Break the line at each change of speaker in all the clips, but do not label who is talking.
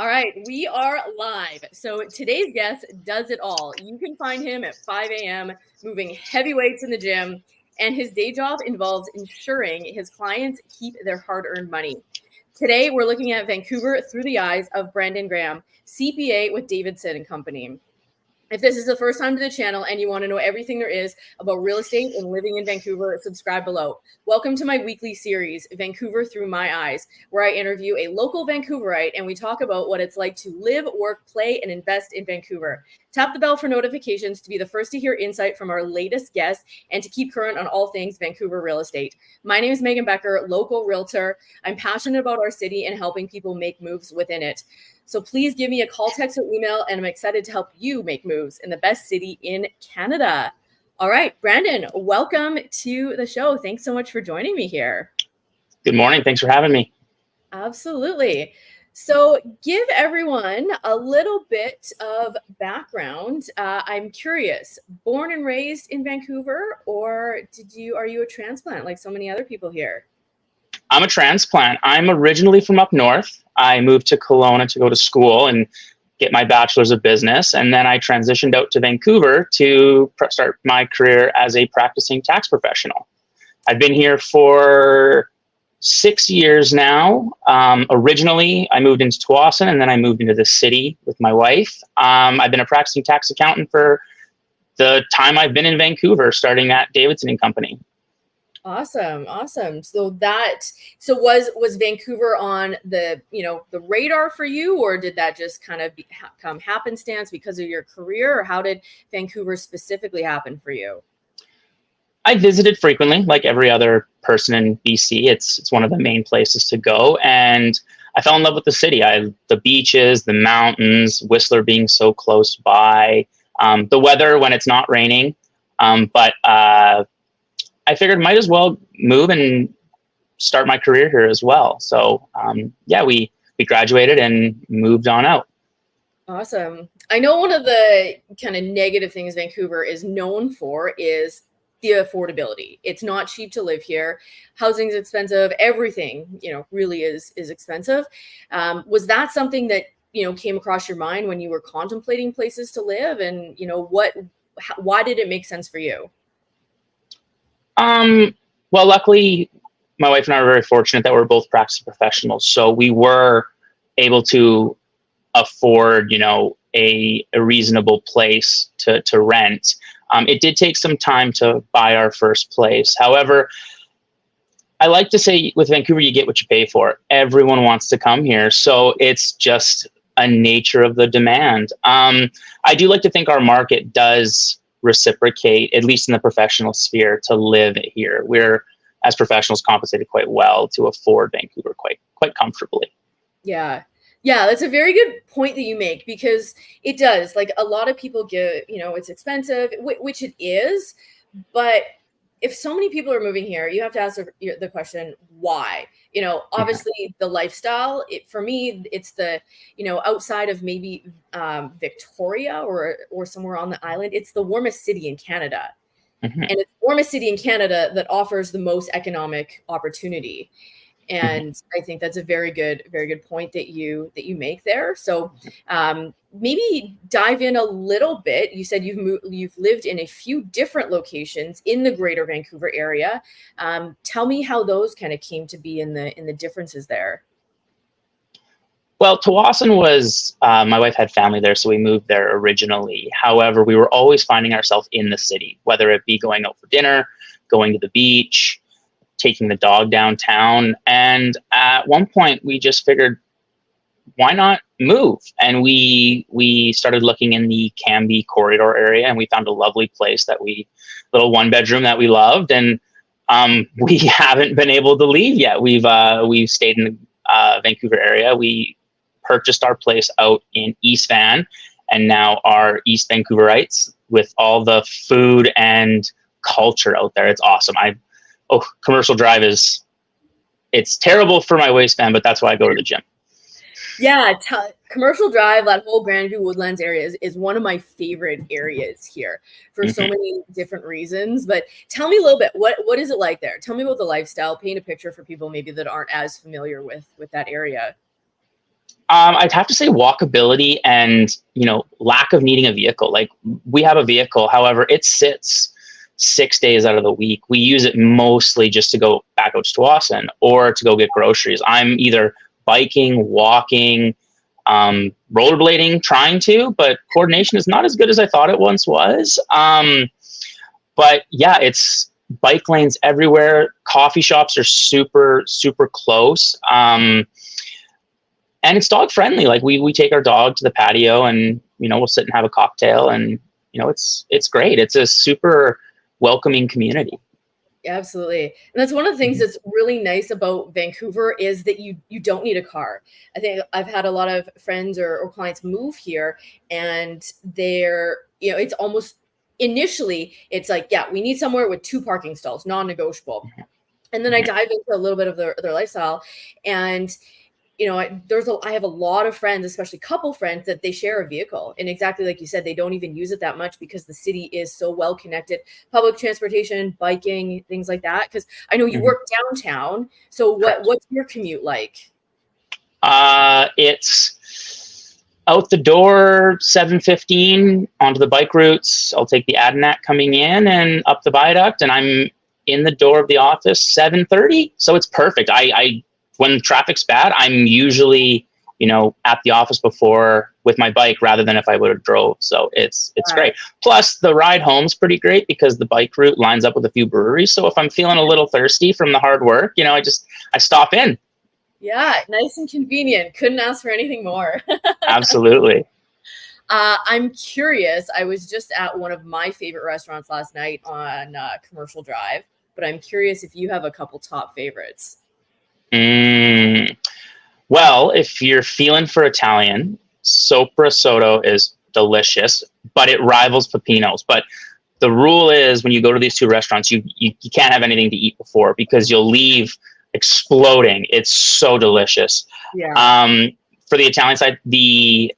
All right, we are live. So today's guest does it all. You can find him at 5 a.m. moving heavy weights in the gym, and his day job involves ensuring his clients keep their hard-earned money. Today, we're looking at Vancouver through the eyes of Brandon Graham, CPA with Davidson and Company. If this is the first time to the channel and you want to know everything there is about real estate and living in Vancouver, subscribe below. Welcome to my weekly series, Vancouver Through My Eyes, where I interview a local Vancouverite and we talk about what it's like to live, work, play, and invest in Vancouver. Tap the bell for notifications to be the first to hear insight from our latest guests and to keep current on all things Vancouver real estate. My name is Megan Becker, local realtor. I'm passionate about our city and helping people make moves within it. So please give me a call, text, or email, and I'm excited to help you make moves in the best city in Canada. All right, Brandon, welcome to the show. Thanks so much for joining me here.
Good morning. Thanks for having me.
Absolutely. So give everyone a little bit of background. I'm curious, born and raised in Vancouver, or are you a transplant like so many other people here?
I'm a transplant. I'm originally from up north. I moved to Kelowna to go to school and get my bachelor's of business. And then I transitioned out to Vancouver to start my career as a practicing tax professional. I've been here for 6 years now. Originally, I moved into Tsawwassen and then I moved into the city with my wife. I've been a practicing tax accountant for the time I've been in Vancouver, starting at Davidson and Company.
Awesome. So was Vancouver on the radar for you, or did that just kind of come happenstance because of your career, or how did Vancouver specifically happen for you?
I visited frequently, like every other person in BC. It's one of the main places to go, and I fell in love with the city. The beaches, the mountains, Whistler being so close by, the weather when it's not raining, but I figured might as well move and start my career here as well. So we graduated and moved on out.
Awesome. I know one of the kind of negative things Vancouver is known for is the affordability. It's not cheap to live here. Housing's expensive. Everything, really is expensive. Was that something that, came across your mind when you were contemplating places to live? And, why did it make sense for you?
Well, luckily, my wife and I are very fortunate that we're both practicing professionals. So we were able to afford, a reasonable place to rent. It did take some time to buy our first place. However, I like to say with Vancouver, you get what you pay for. Everyone wants to come here. So it's just a nature of the demand. I do like to think our market does reciprocate, at least in the professional sphere, to live here. We're, as professionals, compensated quite well to afford Vancouver quite comfortably.
Yeah, that's a very good point that you make, because it does, like, a lot of people give, it's expensive, which it is, but if so many people are moving here, you have to ask the question, why? Obviously the lifestyle, for me, it's the, outside of maybe Victoria or somewhere on the island, it's the warmest city in Canada. And it's the warmest city in Canada that offers the most economic opportunity. And I think that's a very good point that you make there. So maybe dive in a little bit. You said you've lived in a few different locations in the greater Vancouver area. Tell me how those kind of came to be in the differences there.
Well, Tsawwassen was, my wife had family there, so we moved there originally. However, we were always finding ourselves in the city, whether it be going out for dinner, going to the beach, taking the dog downtown. And at one point we just figured, why not move? And we started looking in the Cambie corridor area, and we found a lovely place little 1-bedroom that we loved. And we haven't been able to leave yet. We've stayed in the Vancouver area. We purchased our place out in East Van, and now are East Vancouverites with all the food and culture out there. It's awesome. Commercial Drive it's terrible for my waistband, but that's why I go to the gym.
Yeah, Commercial Drive, that whole Grandview Woodlands area is one of my favorite areas here for so many different reasons. But tell me a little bit, what is it like there? Tell me about the lifestyle. Paint a picture for people maybe that aren't as familiar with that area.
I'd have to say walkability and, lack of needing a vehicle. Like, we have a vehicle, however, it sits 6 days out of the week. We use it mostly just to go back out to Tawasin or to go get groceries. I'm either biking, walking, rollerblading, trying to, but coordination is not as good as I thought it once was. But yeah, it's bike lanes everywhere. Coffee shops are super, super close. And it's dog friendly. Like, we take our dog to the patio and, we'll sit and have a cocktail, and, it's great. It's a super welcoming community.
Absolutely. And that's one of the things that's really nice about Vancouver is that you don't need a car. I think I've had a lot of friends or clients move here, and they're, it's almost initially it's like, yeah, we need somewhere with 2 parking stalls, non-negotiable. And then I dive into a little bit of their lifestyle, and I have a lot of friends, especially couple friends, that they share a vehicle. And exactly like you said, they don't even use it that much because the city is so well connected. Public transportation, biking, things like that. Because I know you work downtown. So what's your commute like?
It's out the door 7:15 onto the bike routes. I'll take the Adanac coming in and up the viaduct, and I'm in the door of the office 7:30. So it's perfect. I when traffic's bad, I'm usually, at the office before with my bike rather than if I would have drove. So it's great. Plus the ride home's pretty great because the bike route lines up with a few breweries. So if I'm feeling a little thirsty from the hard work, I stop in.
Yeah, nice and convenient. Couldn't ask for anything more.
Absolutely.
I'm curious. I was just at one of my favorite restaurants last night on Commercial Drive, but I'm curious if you have a couple top favorites.
Well, if you're feeling for Italian, Sopra Sotto is delicious, but it rivals Peppino's. But the rule is when you go to these 2 restaurants, you can't have anything to eat before because you'll leave exploding. It's so delicious.
Yeah.
For the Italian side, the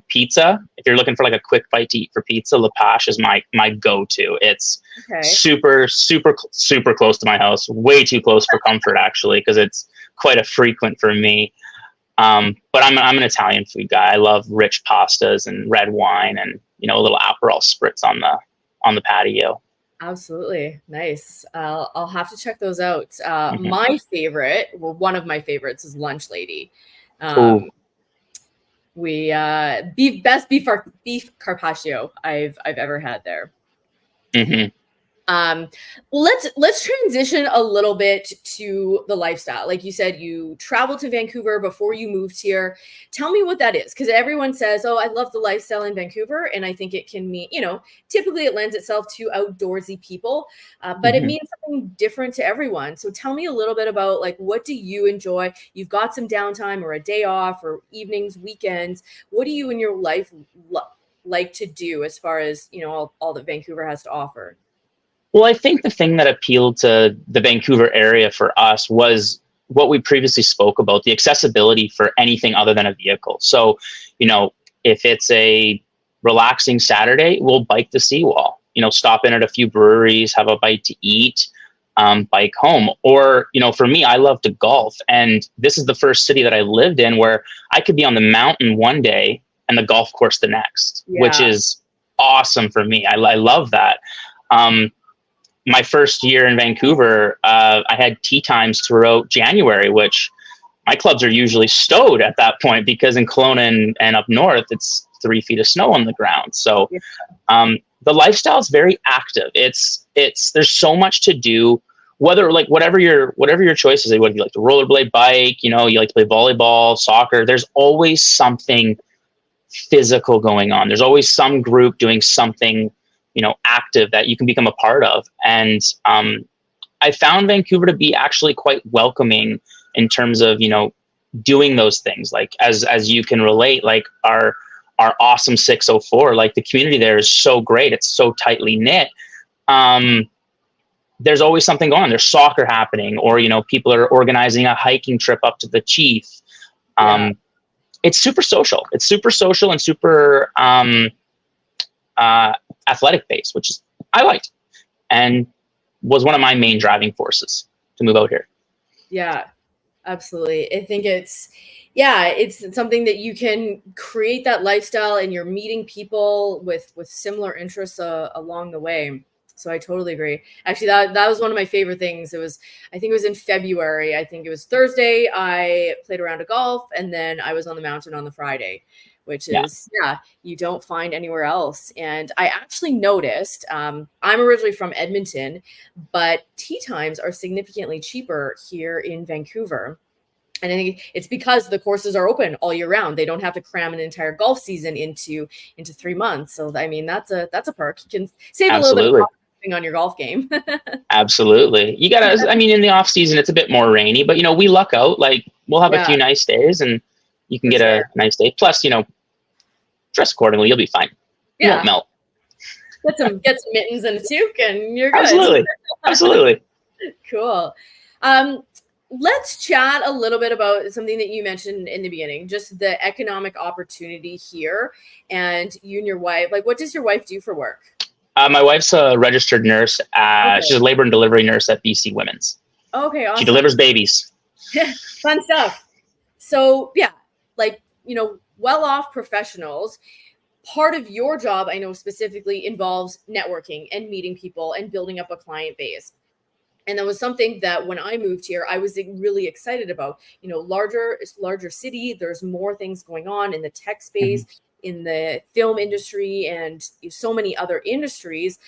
pizza, if you're looking for like a quick bite to eat for pizza, La Pache is my go-to. It's super, super, super close to my house. Way too close for comfort, actually, because it's quite a frequent for me. But I'm an Italian food guy. I love rich pastas and red wine and, a little Aperol spritz on the patio.
Absolutely. Nice. I'll have to check those out. My favorite, one of my favorites is Lunch Lady. Best beef carpaccio I've ever had there. Let's transition a little bit to the lifestyle. Like you said, you traveled to Vancouver before you moved here. Tell me what that is, because everyone says, "Oh, I love the lifestyle in Vancouver," and I think it can mean, typically it lends itself to outdoorsy people, but it means something different to everyone. So tell me a little bit about what do you enjoy? You've got some downtime or a day off or evenings, weekends. What do you in your life like to do as far as all that Vancouver has to offer?
Well, I think the thing that appealed to the Vancouver area for us was what we previously spoke about, the accessibility for anything other than a vehicle. So, if it's a relaxing Saturday, we'll bike the seawall, stop in at a few breweries, have a bite to eat, bike home. Or, for me, I love to golf. And this is the first city that I lived in where I could be on the mountain one day and the golf course the next, which is awesome for me. I love that. My first year in Vancouver, I had tee times throughout January, which my clubs are usually stowed at that point because in Kelowna and up north, it's 3 feet of snow on the ground. So the lifestyle is very active. There's so much to do, whatever your choice is, whether you like to rollerblade, bike, you like to play volleyball, soccer, there's always something physical going on. There's always some group doing something active that you can become a part of. And I found Vancouver to be actually quite welcoming in terms of, doing those things. Like as you can relate, like our awesome 604, like the community there is so great. It's so tightly knit. There's always something going on. There's soccer happening, or, people are organizing a hiking trip up to the Chief. It's super social. It's super social and super, athletic base, which is I liked and was one of my main driving forces to move out here.
Yeah, Absolutely. I think it's something that you can create that lifestyle, and you're meeting people with similar interests along the way. So I totally agree. Actually, that was one of my favorite things. I think it was in February. I think it was Thursday. I played a round of golf, and then I was on the mountain on the Friday, which
Yeah.
is, yeah, you don't find anywhere else. And I actually noticed, I'm originally from Edmonton, but tee times are significantly cheaper here in Vancouver. And I think it's because the courses are open all year round. They don't have to cram an entire golf season into 3 months. So I mean, that's a perk. You can save a little bit of
Absolutely.
cost on your golf game.
Absolutely. You gotta, I mean, in the off season, it's a bit more rainy, but we luck out. Like, we'll have a
Yeah,
few nice days, and you can
for
get a
sure.
nice day. Plus, dress accordingly. You'll be fine. You won't
Yeah,
melt.
get some mittens and a toque, and you're good.
Absolutely. Absolutely.
Cool. Um, let's chat a little bit about something that you mentioned in the beginning, just the economic opportunity here, and you and your wife. Like, what does your wife do for work?
My wife's a registered nurse.
Okay.
She's a labor and delivery nurse at BC Women's.
Okay,
She
awesome.
delivers babies.
Fun stuff. So yeah, like, well-off professionals, part of your job, I know specifically, involves networking and meeting people and building up a client base. And that was something that when I moved here, I was really excited about. Larger city, there's more things going on in the tech
Mhm.
space, in the film industry, and so many other industries.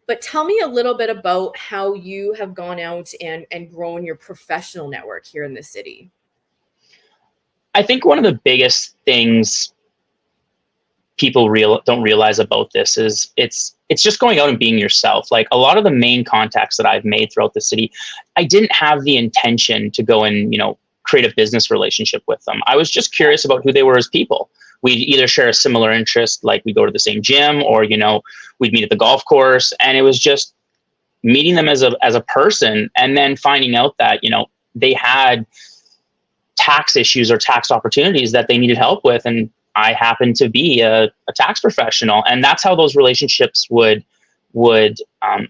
But tell me a little bit about how you have gone out and grown your professional network here in the city.
I think one of the biggest things people don't realize about this is it's just going out and being yourself. Like, a lot of the main contacts that I've made throughout the city, I didn't have the intention to go and create a business relationship with them. I was just curious about who they were as people. We'd either share a similar interest, like we go to the same gym, or we'd meet at the golf course, and it was just meeting them as a person, and then finding out that they had tax issues or tax opportunities that they needed help with, and I happened to be a tax professional, and that's how those relationships would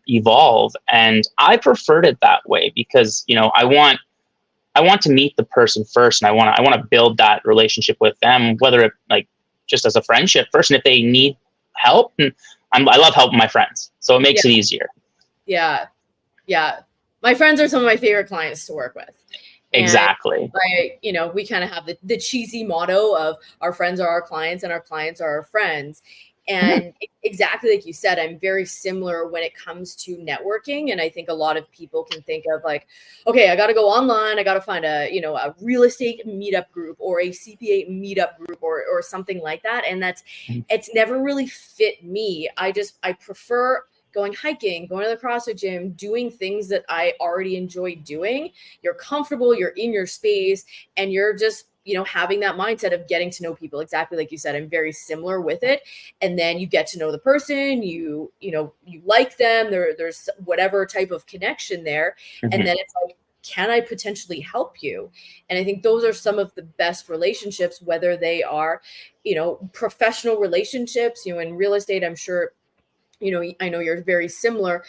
evolve. And I preferred it that way because I want to meet the person first, and I want to build that relationship with them, whether it like just as a friendship first, and if they need help, and I love helping my friends, so it
Yeah,
makes it easier.
yeah, yeah. My friends are some of my favorite clients to work with. And
Exactly.
we kind of have the cheesy motto of our friends are our clients and our clients are our friends.
Yeah.
And exactly like you said, I'm very similar when it comes to networking. And I think a lot of people can think of like, okay, I got to go online. I got to find a real estate meetup group or a CPA meetup group or something like that. And it's never really fit me. I prefer going hiking, going to the CrossFit gym, doing things that I already enjoy doing. You're comfortable, you're in your space, and you're just, having that mindset of getting to know people. Exactly like you said, I'm very similar with it. And then you get to know the person, you like them, there's whatever type of connection there.
Mm-hmm.
And then it's like, can I potentially help you? And I think those are some of the best relationships, whether they are, professional relationships, in real estate. I'm sure I know you're very similar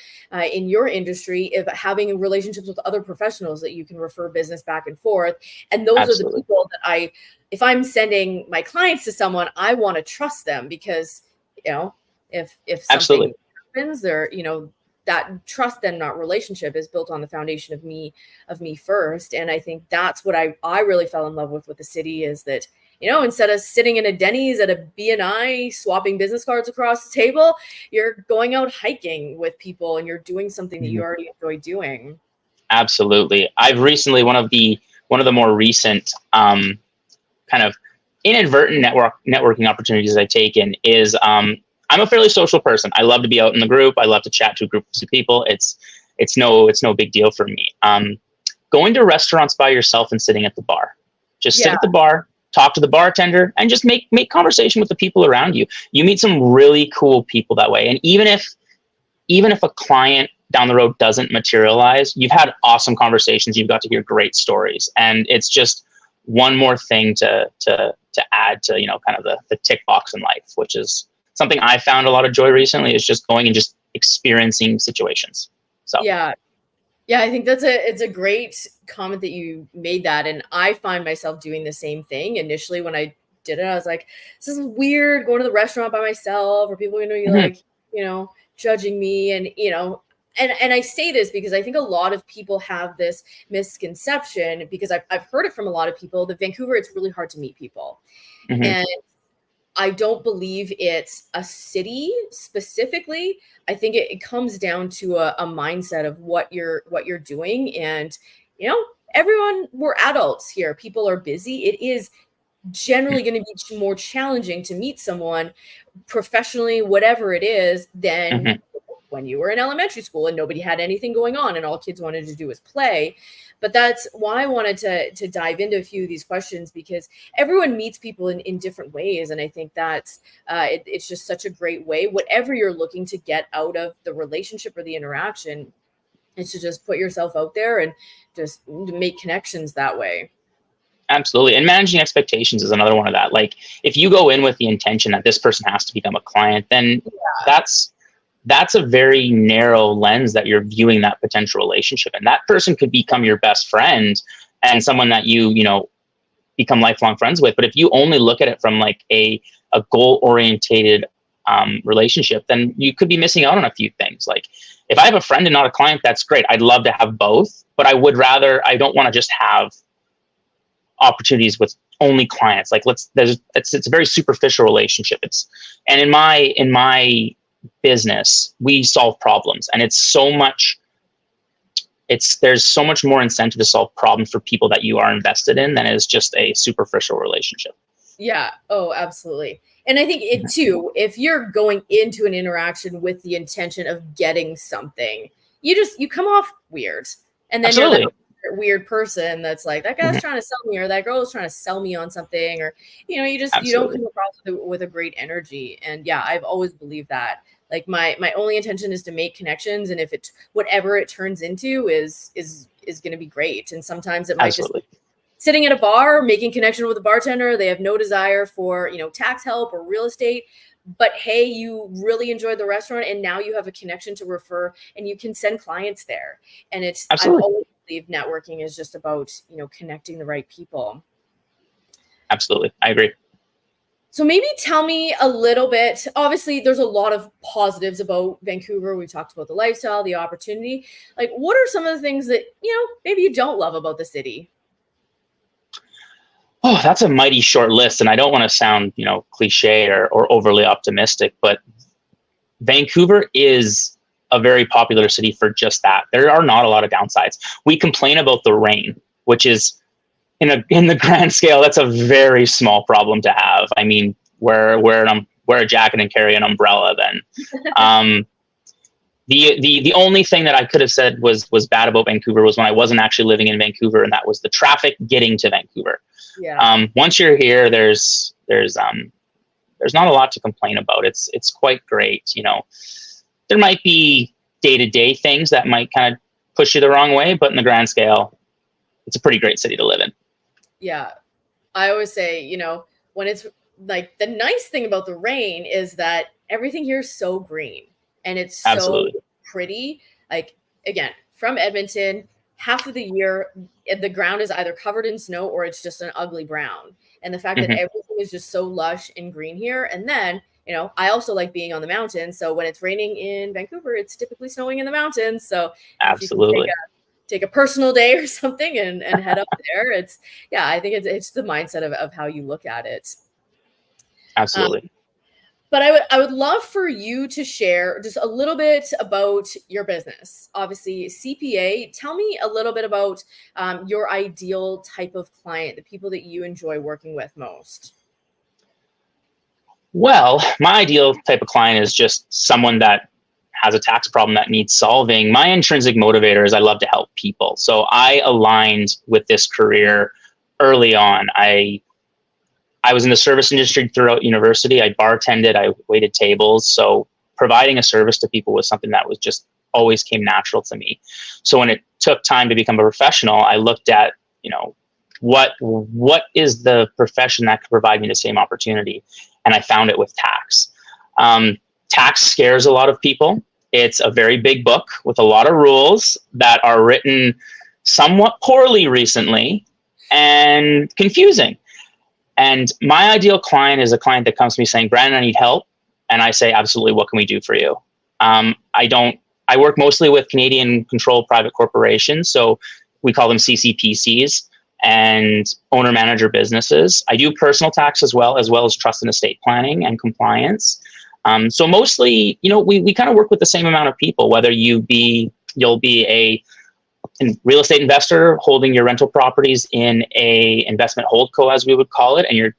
in your industry of having relationships with other professionals that you can refer business back and forth. And those are the
Absolutely.
people that if I'm sending my clients to someone, I want to trust them because, if something
Absolutely.
happens, that trust, then not relationship, is built on the foundation of me first. And I think that's what I really fell in love with the city, is that instead of sitting in a Denny's at a BNI swapping business cards across the table, you're going out hiking with people and you're doing something that you already enjoy doing.
Absolutely. I've recently, one of the more recent kind of inadvertent networking opportunities I've taken is I'm a fairly social person. I love to be out in the group. I love to chat to groups of people. It's no big deal for me. Going to restaurants by yourself and sitting at the bar. Just sit at the bar, talk to the bartender, and just make conversation with the people around you. You meet some really cool people that way. And even if a client down the road doesn't materialize, you've had awesome conversations. You've got to hear great stories, and it's just one more thing to add to kind of the tick box in life, which is something I found a lot of joy recently, is just going and just experiencing situations. So
yeah, Yeah, I think it's a great comment that you made that. And I find myself doing the same thing. Initially when I did it, I was like, this is weird going to the restaurant by myself, or people are gonna be
Hmm.
like, judging me. And and I say this because I think a lot of people have this misconception, because I've heard it from a lot of people, that Vancouver, it's really hard to meet people.
Hmm.
And I don't believe it's a city specifically. I think it comes down to a mindset of what you're doing. And you know, everyone, we're adults here. People are busy. It is generally going to be more challenging to meet someone professionally, whatever it is, than
Hmm.
when you were in elementary school and nobody had anything going on and all kids wanted to do was play. But that's why I wanted to dive into a few of these questions, because everyone meets people in different ways. And I think that's it's just such a great way, whatever you're looking to get out of the relationship or the interaction, is to just put yourself out there and just make connections that way.
Absolutely. And managing expectations is another one of that. Like if you go in with the intention that this person has to become a client, then that's that's a very narrow lens that you're viewing that potential relationship. And that person could become your best friend and someone that you become lifelong friends with. But if you only look at it from like a goal orientated relationship, then you could be missing out on a few things. Like if I have a friend and not a client, that's great. I'd love to have both, but I don't want to just have opportunities with only clients. Like it's a very superficial relationship. And in my business, we solve problems, and there's so much more incentive to solve problems for people that you are invested in than is just a superficial relationship.
Yeah. Oh, absolutely. And I think it too, if you're going into an interaction with the intention of getting something, you come off weird. And then you're that
Absolutely.
weird person that's like, that guy's
Mhm.
trying to sell me, or that girl is trying to sell me on something, or you don't
Absolutely.
come across with a great energy. And yeah, I've always believed that. Like my only intention is to make connections, and if it whatever it turns into is going to be great. And sometimes it might just
Absolutely.
sitting at a bar, making connection with a bartender. They have no desire for, tax help or real estate. But hey, you really enjoyed the restaurant and now you have a connection to refer and you can send clients there. And I've
Absolutely.
always believed networking is just about, connecting the right people.
Absolutely. I agree.
So maybe tell me a little bit. Obviously, there's a lot of positives about Vancouver. We talked about the lifestyle, the opportunity. Like, what are some of the things that, maybe you don't love about the city?
Oh, that's a mighty short list. And I don't want to sound, cliche or overly optimistic, but Vancouver is a very popular city for just that. There are not a lot of downsides. We complain about the rain, which is in the grand scale, that's a very small problem to have. I mean, wear a jacket and carry an umbrella then. Um, the only thing that I could have said was bad about Vancouver was when I wasn't actually living in Vancouver, and that was the traffic getting to Vancouver.
Yeah.
Once you're here, there's not a lot to complain about. It's quite great. There might be day-to-day things that might kind of push you the wrong way, but in the grand scale, it's a pretty great city to live in.
Yeah. I always say, when it's like the nice thing about the rain is that everything here is so green and it's so
Absolutely.
pretty. Like, again, from Edmonton, half of the year, the ground is either covered in snow or it's just an ugly brown. And the fact that
Hmm.
everything is just so lush and green here. And then, I also like being on the mountains. So when it's raining in Vancouver, it's typically snowing in the mountains. So if you can
Absolutely.
take a personal day or something and head up there. Yeah, I think it's the mindset of how you look at it. Um,
Absolutely.
but I would love for you to share just a little bit about your business. Obviously, CPA. Tell me a little bit about your ideal type of client, the people that you enjoy working with most.
Well, my ideal type of client is just someone that has a tax problem that needs solving. My intrinsic motivator is I love to help people. So I aligned with this career early on. I was in the service industry throughout university. I bartended, I waited tables. So providing a service to people was something that was just always came natural to me. So when it took time to become a professional, I looked at, what is the profession that could provide me the same opportunity? And I found it with tax. Tax scares a lot of people. It's a very big book with a lot of rules that are written somewhat poorly recently and confusing. And my ideal client is a client that comes to me saying, Brandon, I need help. And I say, absolutely, what can we do for you? I work mostly with Canadian controlled private corporations. So we call them CCPCs and owner manager businesses. I do personal tax as well as trust and estate planning and compliance. So mostly, we kind of work with the same amount of people, whether you'll be a real estate investor holding your rental properties in a investment holdco, as we would call it, and you're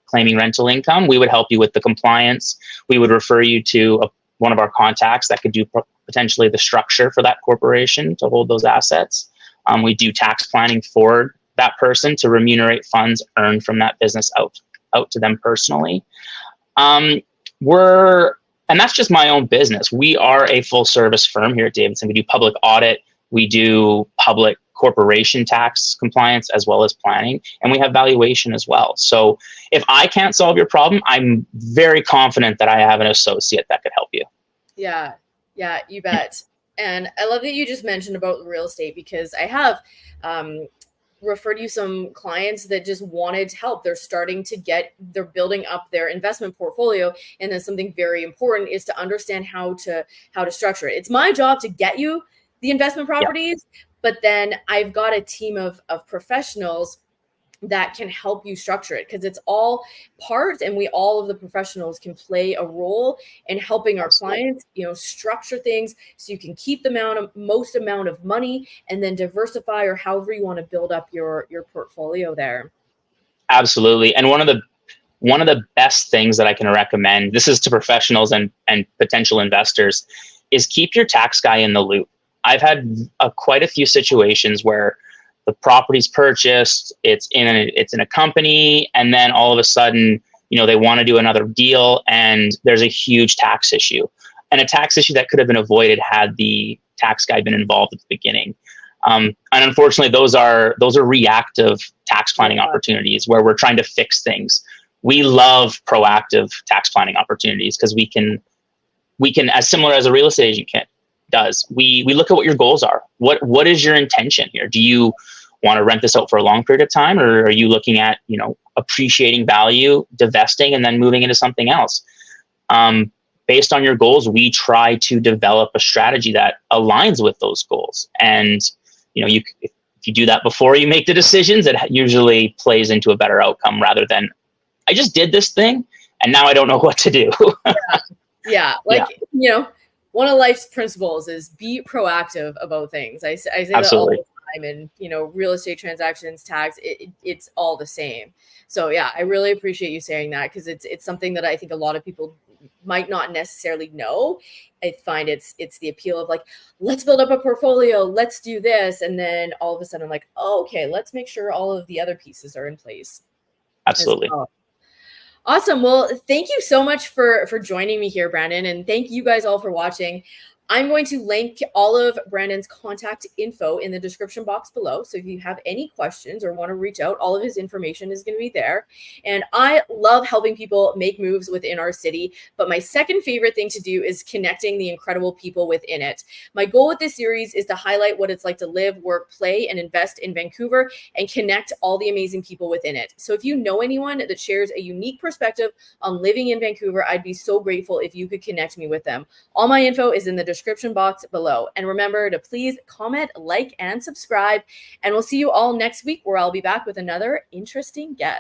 claiming rental income. We would help you with the compliance. We would refer you to one of our contacts that could do potentially the structure for that corporation to hold those assets. We do tax planning for that person to remunerate funds earned from that business out to them personally. And that's just my own business. We are a full service firm here at Davidson. We do public audit. We do public corporation tax compliance as well as planning, and we have valuation as well. So if I can't solve your problem, I'm very confident that I have an associate that could help you.
Yeah, you bet. And I love that you just mentioned about real estate, because I have referred you some clients that just wanted help. They're building up their investment portfolio. And then something very important is to understand how to structure it. It's my job to get you the investment properties, but then I've got a team of professionals that can help you structure it, because it's all parts, and all of the professionals can play a role in helping our clients, structure things so you can keep the most amount of money and then diversify, or however you want to build up your portfolio there.
Absolutely. And one of the best things that I can recommend, this is to professionals and potential investors, is keep your tax guy in the loop. I've had quite a few situations where the property's purchased, it's in a company, and then all of a sudden, they want to do another deal, and there's a huge tax issue, and a tax issue that could have been avoided had the tax guy been involved at the beginning. And unfortunately, those are reactive tax planning opportunities where we're trying to fix things. We love proactive tax planning opportunities because we can, as similar as a real estate agent does. We look at what your goals are. What is your intention here? Do you want to rent this out for a long period of time, or are you looking at, appreciating value, divesting, and then moving into something else? Based on your goals, we try to develop a strategy that aligns with those goals. And, if you do that before you make the decisions, it usually plays into a better outcome rather than, I just did this thing and now I don't know what to do.
Yeah. One of life's principles is be proactive about things. I say
Absolutely.
that all the time, and real estate transactions, tax, it's all the same. So yeah, I really appreciate you saying that, because it's something that I think a lot of people might not necessarily know. I find it's the appeal of like, let's build up a portfolio, let's do this, and then all of a sudden I'm like, oh, okay, let's make sure all of the other pieces are in place.
Absolutely.
Well. Awesome. Well, thank you so much for joining me here, Brandon. And thank you guys all for watching. I'm going to link all of Brandon's contact info in the description box below. So if you have any questions or want to reach out, all of his information is going to be there. And I love helping people make moves within our city. But my second favorite thing to do is connecting the incredible people within it. My goal with this series is to highlight what it's like to live, work, play, and invest in Vancouver, and connect all the amazing people within it. So if you know anyone that shares a unique perspective on living in Vancouver, I'd be so grateful if you could connect me with them. All my info is in the description box below. And remember to please comment, like, and subscribe. And we'll see you all next week, where I'll be back with another interesting guest.